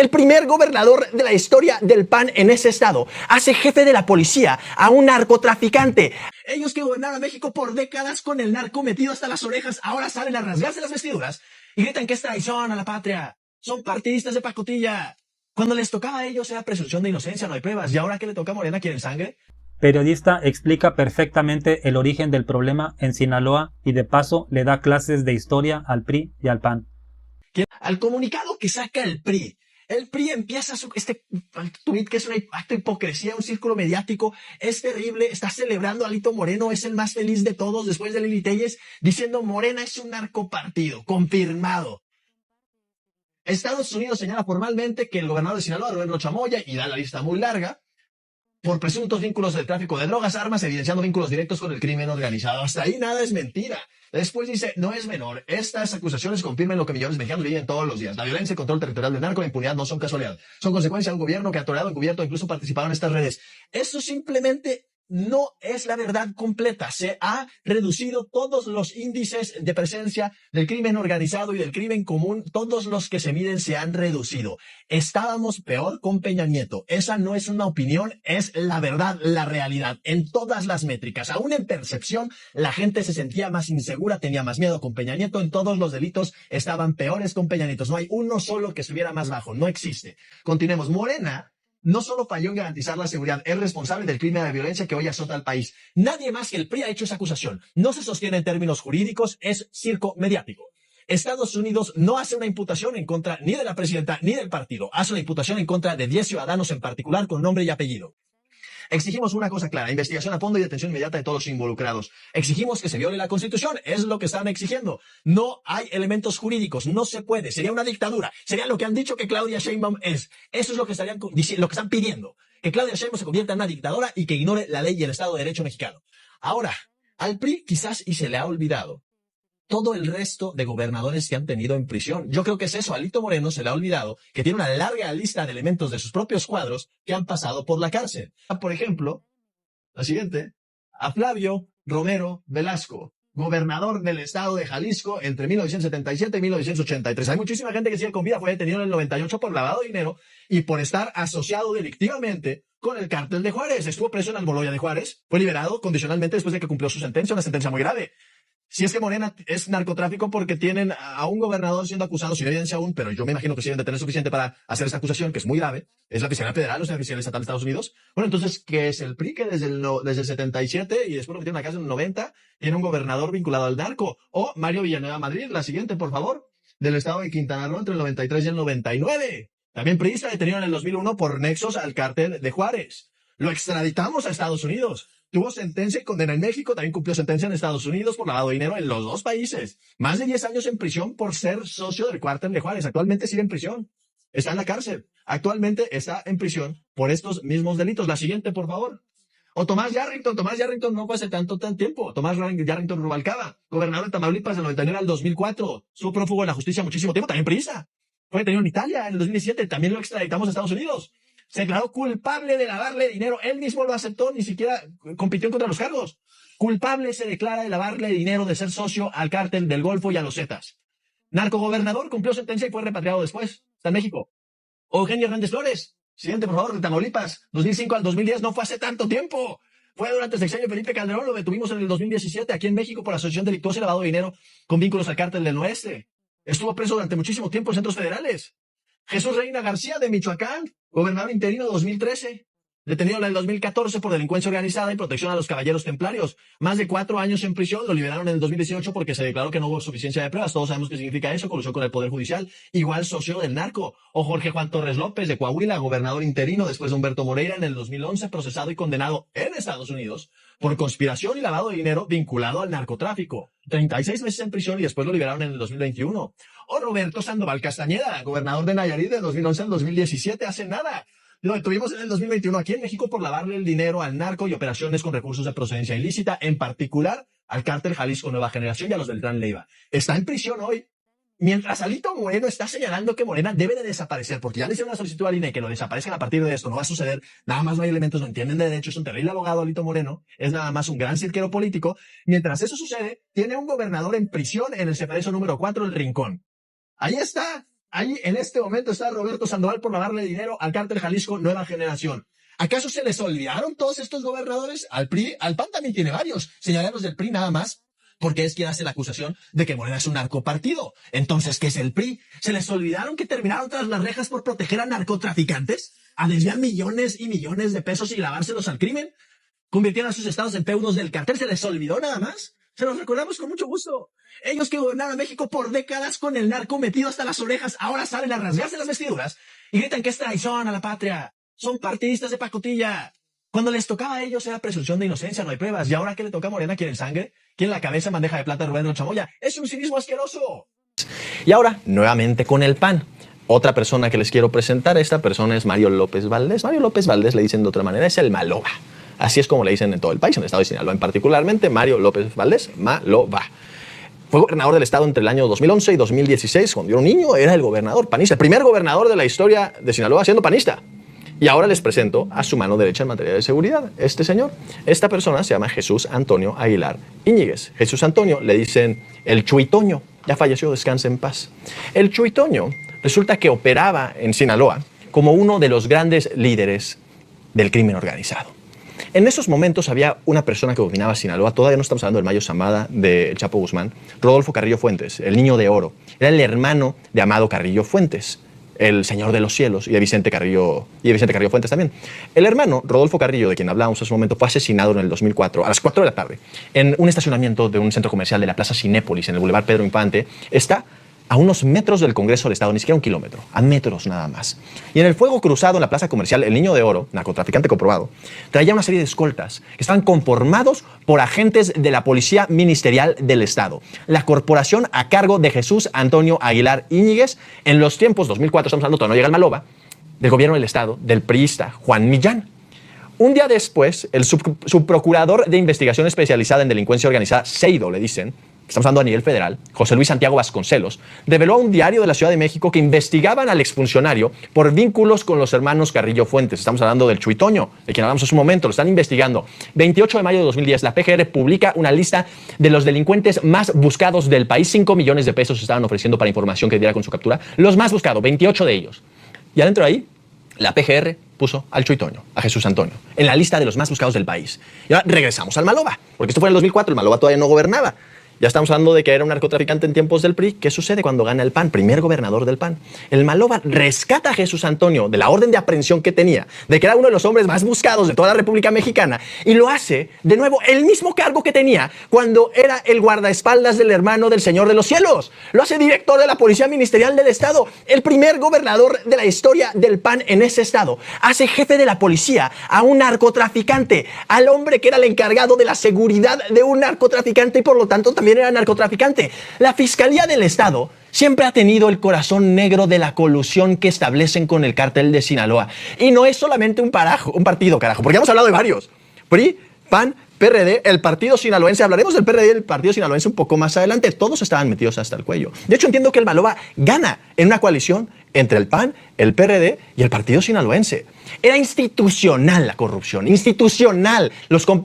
el primer gobernador de la historia del PAN en ese estado, hace jefe de la policía a un narcotraficante. Ellos que gobernaron México por décadas con el narco metido hasta las orejas, ahora salen a rasgarse las vestiduras y gritan que es traición a la patria. Son partidistas de pacotilla. Cuando les tocaba a ellos era presunción de inocencia, no hay pruebas. ¿Y ahora que le toca a Morena, quieren sangre? Periodista explica perfectamente el origen del problema en Sinaloa y de paso le da clases de historia al PRI y al PAN. Al comunicado que saca el PRI. El PRI empieza este tuit que es un acto de hipocresía, un círculo mediático, es terrible, está celebrando a Alito Moreno, es el más feliz de todos después de Lili Telles, diciendo Morena es un narcopartido, confirmado. Estados Unidos señala formalmente que el gobernador de Sinaloa, Rubén Rocha Moya, y da la lista muy larga, por presuntos vínculos de tráfico de drogas, armas, evidenciando vínculos directos con el crimen organizado. Hasta ahí nada es mentira. Después dice, no es menor, estas acusaciones confirman lo que millones de mexicanos viven todos los días. La violencia y el control territorial del narco, la impunidad no son casualidad. Son consecuencia de un gobierno que ha tolerado, encubierto, incluso participado en estas redes. Eso simplemente no es la verdad completa. Se ha reducido todos los índices de presencia del crimen organizado y del crimen común. Todos los que se miden se han reducido. Estábamos peor con Peña Nieto. Esa no es una opinión, es la verdad, la realidad. En todas las métricas, aún en percepción, la gente se sentía más insegura, tenía más miedo con Peña Nieto. En todos los delitos estaban peores con Peña Nieto. No hay uno solo que estuviera más bajo. No existe. Continuemos. Morena no solo falló en garantizar la seguridad, es responsable del crimen de violencia que hoy azota al país. Nadie más que el PRI ha hecho esa acusación. No se sostiene en términos jurídicos, es circo mediático. Estados Unidos no hace una imputación en contra ni de la presidenta ni del partido. Hace una imputación en contra de 10 ciudadanos en particular con nombre y apellido. Exigimos una cosa clara, investigación a fondo y detención inmediata de todos los involucrados. Exigimos que se viole la Constitución, es lo que están exigiendo. No hay elementos jurídicos, no se puede, sería una dictadura. Sería lo que han dicho que Claudia Sheinbaum es. Eso es lo que lo que están pidiendo. Que Claudia Sheinbaum se convierta en una dictadora y que ignore la ley y el Estado de Derecho mexicano. Ahora, al PRI quizás y se le ha olvidado todo el resto de gobernadores que han tenido en prisión. Yo creo que es eso. A Alito Moreno se le ha olvidado que tiene una larga lista de elementos de sus propios cuadros que han pasado por la cárcel. Por ejemplo, la siguiente, a Flavio Romero Velasco, gobernador del estado de Jalisco entre 1977 y 1983. Hay muchísima gente que sigue con vida, fue detenido en el 98 por lavado de dinero y por estar asociado delictivamente con el cártel de Juárez. Estuvo preso en Almoloya de Juárez, fue liberado condicionalmente después de que cumplió su sentencia, una sentencia muy grave. Si es que Morena es narcotráfico porque tienen a un gobernador siendo acusado sin evidencia aún, pero yo me imagino que sí deben de tener suficiente para hacer esa acusación, que es muy grave, es la Fiscalía Federal, o sea, la Fiscalía Estatal de Estados Unidos. Bueno, entonces, ¿qué es el PRI? Que desde el 77 y después lo metieron a casa en el 90, tiene un gobernador vinculado al narco. O Mario Villanueva Madrid, la siguiente, por favor, del estado de Quintana Roo entre el 93 y el 99. También priista detenido en el 2001 por nexos al cártel de Juárez. Lo extraditamos a Estados Unidos. Tuvo sentencia y condena en México, también cumplió sentencia en Estados Unidos por lavado de dinero en los dos países. Más de 10 años en prisión por ser socio del cártel de Juárez. Actualmente sigue en prisión. Está en la cárcel. Actualmente está en prisión por estos mismos delitos. La siguiente, por favor. O Tomás Yarrington. Tomás Yarrington no fue hace tanto tiempo. Tomás Yarrington Rubalcaba, gobernador de Tamaulipas del 99 al 2004. Estuvo prófugo de la justicia muchísimo tiempo, también priista. Fue detenido en Italia en el 2017. También lo extraditamos a Estados Unidos. Se declaró culpable de lavarle dinero. Él mismo lo aceptó, ni siquiera compitió contra los cargos. Culpable se declara de lavarle dinero, de ser socio al cártel del Golfo y a los Zetas. Narcogobernador, cumplió sentencia y fue repatriado después. Está en México. Eugenio Hernández Flores. Siguiente, por favor, de Tamaulipas. 2005 al 2010, no fue hace tanto tiempo. Fue durante el sexenio de Felipe Calderón, lo detuvimos en el 2017 aquí en México por asociación delictuosa y lavado de dinero con vínculos al cártel del Oeste. Estuvo preso durante muchísimo tiempo en centros federales. Jesús Reina García de Michoacán, gobernador interino 2013, detenido en el 2014 por delincuencia organizada y protección a los caballeros templarios. Más de 4 años en prisión, lo liberaron en el 2018 porque se declaró que no hubo suficiencia de pruebas. Todos sabemos qué significa eso, colusión con el Poder Judicial, igual socio del narco. O Jorge Juan Torres López de Coahuila, gobernador interino después de Humberto Moreira en el 2011, procesado y condenado en Estados Unidos por conspiración y lavado de dinero vinculado al narcotráfico. 36 meses en prisión y después lo liberaron en el 2021. O Roberto Sandoval Castañeda, gobernador de Nayarit del 2011 al 2017, hace nada. Lo detuvimos en el 2021 aquí en México por lavarle el dinero al narco y operaciones con recursos de procedencia ilícita, en particular al cártel Jalisco Nueva Generación y a los del Clan Leiva. Está en prisión hoy. Mientras Alito Moreno está señalando que Morena debe de desaparecer, porque ya le hicieron una solicitud al INE que lo desaparezcan a partir de esto, no va a suceder, nada más no hay elementos, no entienden de derecho, es un terrible abogado Alito Moreno, es nada más un gran cirquero político. Mientras eso sucede, tiene un gobernador en prisión en el separeso número 4, El Rincón. Ahí está. Ahí en este momento está Roberto Sandoval por lavarle dinero al cártel Jalisco Nueva Generación. ¿Acaso se les olvidaron todos estos gobernadores? Al PRI, al PAN también tiene varios. Señalamos del PRI nada más, porque es quien hace la acusación de que Morena es un narcopartido. Entonces, ¿qué es el PRI? ¿Se les olvidaron que terminaron tras las rejas por proteger a narcotraficantes? ¿A desviar millones y millones de pesos y lavárselos al crimen? ¿Convirtieron a sus estados en feudos del cartel? ¿Se les olvidó nada más? Se los recordamos con mucho gusto. Ellos que gobernaron México por décadas con el narco metido hasta las orejas, ahora salen a rasgarse las vestiduras y gritan que es traición a la patria. Son partidistas de pacotilla. Cuando les tocaba a ellos era presunción de inocencia, no hay pruebas. Y ahora que le toca a Morena, quieren sangre, quieren la cabeza en bandeja de plata de Rubén Rocha Moya. Es un cinismo asqueroso. Y ahora, nuevamente con el PAN. Otra persona que les quiero presentar, esta persona es Mario López Valdés. Mario López Valdés le dicen de otra manera, es el Maloba. Así es como le dicen en todo el país, en el estado de Sinaloa en particularmente, Mario López Valdés, Maloba. Fue gobernador del estado entre el año 2011 y 2016. Cuando yo era un niño, era el gobernador panista, el primer gobernador de la historia de Sinaloa siendo panista. Y ahora les presento a su mano derecha en materia de seguridad, este señor. Esta persona se llama Jesús Antonio Aguilar Íñiguez. Jesús Antonio le dicen el Chuitoño, ya falleció, descanse en paz. El Chuitoño resulta que operaba en Sinaloa como uno de los grandes líderes del crimen organizado. En esos momentos había una persona que dominaba Sinaloa, todavía no estamos hablando del Mayo Zambada, de Chapo Guzmán, Rodolfo Carrillo Fuentes, el Niño de Oro. Era el hermano de Amado Carrillo Fuentes, el Señor de los Cielos, y de Vicente Carrillo Fuentes también. El hermano, Rodolfo Carrillo, de quien hablábamos hace un momento, fue asesinado en el 2004, a las 4 de la tarde, en un estacionamiento de un centro comercial de la Plaza Cinépolis, en el Boulevard Pedro Infante. Está a unos metros del Congreso del Estado, ni siquiera un kilómetro, a metros nada más. Y en el fuego cruzado en la plaza comercial, el Niño de Oro, narcotraficante comprobado, traía una serie de escoltas que estaban conformados por agentes de la Policía Ministerial del Estado. La corporación a cargo de Jesús Antonio Aguilar Íñiguez, en los tiempos 2004, estamos hablando, todavía no llega el Maloba, del gobierno del Estado, del priista Juan Millán. Un día después, el subprocurador de investigación especializada en delincuencia organizada, Seido, le dicen, estamos hablando a nivel federal, José Luis Santiago Vasconcelos, reveló a un diario de la Ciudad de México que investigaban al exfuncionario por vínculos con los hermanos Carrillo Fuentes. Estamos hablando del Chuitoño, de quien hablamos hace un momento, lo están investigando. 28 de mayo de 2010, la PGR publica una lista de los delincuentes más buscados del país. 5 millones de pesos estaban ofreciendo para información que diera con su captura. Los más buscados, 28 de ellos. Y adentro de ahí, la PGR puso al Chuitoño, a Jesús Antonio, en la lista de los más buscados del país. Y ahora regresamos al Maloba, porque esto fue en el 2004, el Maloba todavía no gobernaba. Ya estamos hablando de que era un narcotraficante en tiempos del PRI. ¿Qué sucede cuando gana el PAN? Primer gobernador del PAN. El Maloba rescata a Jesús Antonio de la orden de aprehensión que tenía, de que era uno de los hombres más buscados de toda la República Mexicana, y lo hace de nuevo el mismo cargo que tenía cuando era el guardaespaldas del hermano del Señor de los Cielos. Lo hace director de la Policía Ministerial del Estado, el primer gobernador de la historia del PAN en ese estado. Hace jefe de la policía a un narcotraficante, al hombre que era el encargado de la seguridad de un narcotraficante y por lo tanto también era narcotraficante. La Fiscalía del Estado siempre ha tenido el corazón negro de la colusión que establecen con el cártel de Sinaloa. Y no es solamente un partido, carajo, porque hemos hablado de varios. PRI, PAN, PRD, el partido sinaloense. Hablaremos del PRD y del partido sinaloense un poco más adelante. Todos estaban metidos hasta el cuello. De hecho, entiendo que el Maloba gana en una coalición entre el PAN, el PRD y el partido sinaloense. Era institucional la corrupción, institucional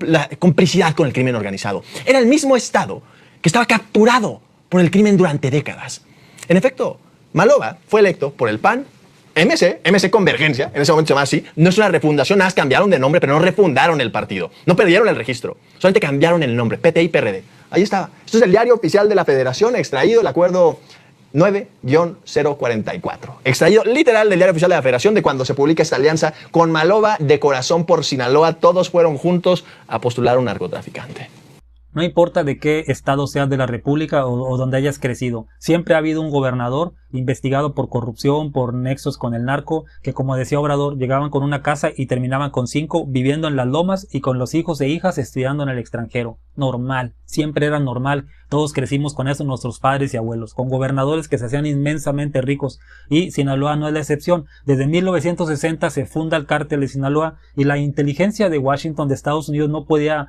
la complicidad con el crimen organizado. Era el mismo Estado que estaba capturado por el crimen durante décadas. En efecto, Maloba fue electo por el PAN, MC Convergencia, en ese momento se llama así. No es una refundación, nada más cambiaron de nombre, pero no refundaron el partido. No perdieron el registro, solamente cambiaron el nombre, PT y PRD. Ahí estaba. Esto es el diario oficial de la Federación, extraído del acuerdo 9-044. Extraído literal del diario oficial de la Federación de cuando se publica esta alianza con Maloba de Corazón por Sinaloa. Todos fueron juntos a postular a un narcotraficante. No importa de qué estado seas de la República o donde hayas crecido, siempre ha habido un gobernador investigado por corrupción, por nexos con el narco, que como decía Obrador, llegaban con una casa y terminaban con 5 viviendo en las lomas y con los hijos e hijas estudiando en el extranjero. Normal, siempre era normal. Todos crecimos con eso, nuestros padres y abuelos, con gobernadores que se hacían inmensamente ricos, y Sinaloa no es la excepción. Desde 1960 se funda el cártel de Sinaloa y la inteligencia de Washington, de Estados Unidos, no podía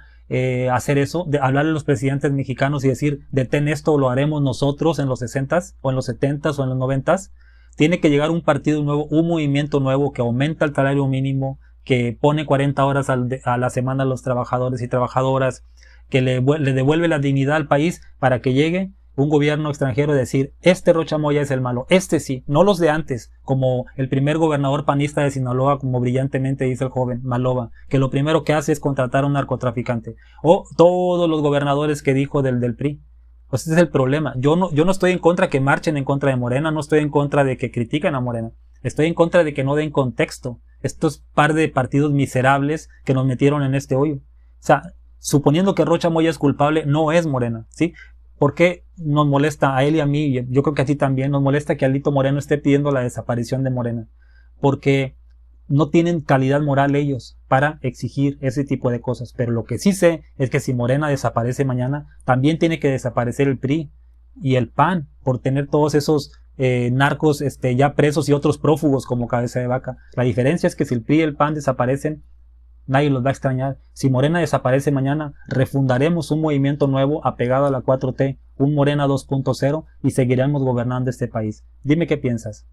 hacer eso, de hablarle a los presidentes mexicanos y decir, detén esto, lo haremos nosotros en los 60s o en los 70s o en los 90s. Tiene que llegar un partido nuevo, un movimiento nuevo que aumenta el salario mínimo, que pone 40 horas a la semana a los trabajadores y trabajadoras, que le devuelve la dignidad al país para que llegue un gobierno extranjero decir, este Rocha Moya es el malo, este sí, no los de antes, como el primer gobernador panista de Sinaloa, como brillantemente dice el joven Maloba, que lo primero que hace es contratar a un narcotraficante, o todos los gobernadores que dijo del PRI. Pues ese es el problema. Yo no estoy en contra que marchen en contra de Morena, no estoy en contra de que critiquen a Morena, estoy en contra de que no den contexto. Estos par de partidos miserables que nos metieron en este hoyo. O sea, suponiendo que Rocha Moya es culpable, no es Morena, ¿sí? ¿Por qué nos molesta a él y a mí? Yo creo que a ti también nos molesta que Alito Moreno esté pidiendo la desaparición de Morena. Porque no tienen calidad moral ellos para exigir ese tipo de cosas. Pero lo que sí sé es que si Morena desaparece mañana, también tiene que desaparecer el PRI y el PAN por tener todos esos narcos ya presos y otros prófugos como Cabeza de Vaca. La diferencia es que si el PRI y el PAN desaparecen, nadie los va a extrañar. Si Morena desaparece mañana, refundaremos un movimiento nuevo apegado a la 4T, un Morena 2.0 y seguiremos gobernando este país. Dime qué piensas.